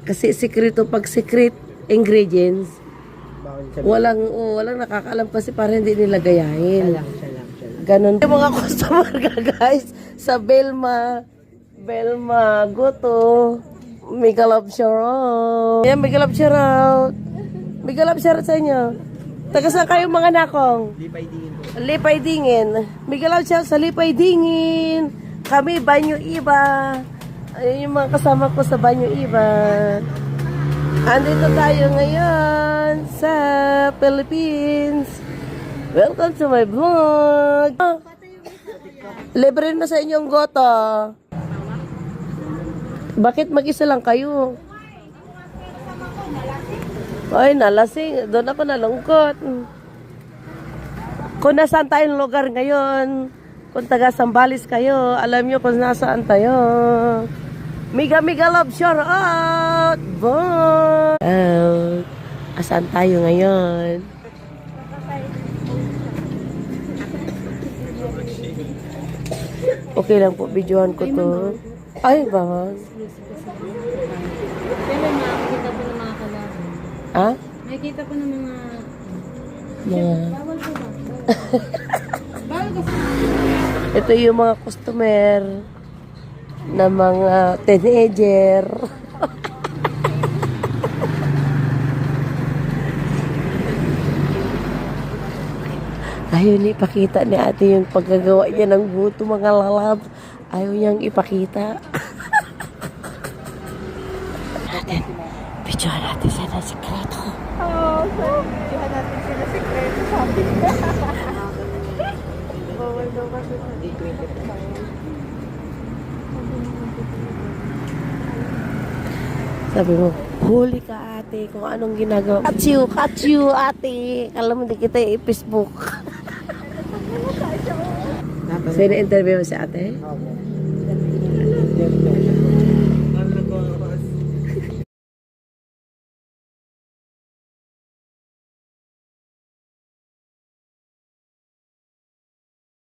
Kasi sekreto pag secret ingredients, Bawal sabihin. walang nakakaalam kasi para hindi nila gayahin. Siya lang. Ganon. Yung mga customer ka guys, sa Belma Goto, Mega Love Shoutout. Yan, Mega Love Shoutout. Mega Love Shoutout sa inyo. Taga saan kayo mga nakong? Lipay dingin po. Lipay Dingin. Mega Love Shoutout sa Lipay Dingin. Kami, Banyo Iba. Ayun yung mga kasama ko sa Banyo Iba. Andito tayo ngayon sa Philippines. Welcome to my vlog. Libre na sa inyong goto. Bakit mag-isa lang kayo? Ay, nalasing. Doon ako nalungkot. Kung nasaan tayong lugar ngayon, kung taga Sambales kayo, alam nyo kung nasaan tayo. Mega love shout out! Bye! Asan tayo ngayon? Okay lang po, videohan ko to. Ay, ba? Pero nakikita po ng mga kalaban. Ha? Nakikita po ng mga... Mga... Bawal po ba? Bawal kasi. Ito yung mga customer na mga teenager. Ayaw niya ipakita ni ate yung paggagawa niya ng buto, mga lalab. Ayaw niyang ipakita. Natin, video natin sa sikreto. Oo, sabihan natin sila sekreto sabi. Bawal daw kasi sa Sabi mo, huli ka ate kung anong ginagawa. Catch you ate. Alam mo, di kita i-Facebook. Sino interview mo si ate? Opo.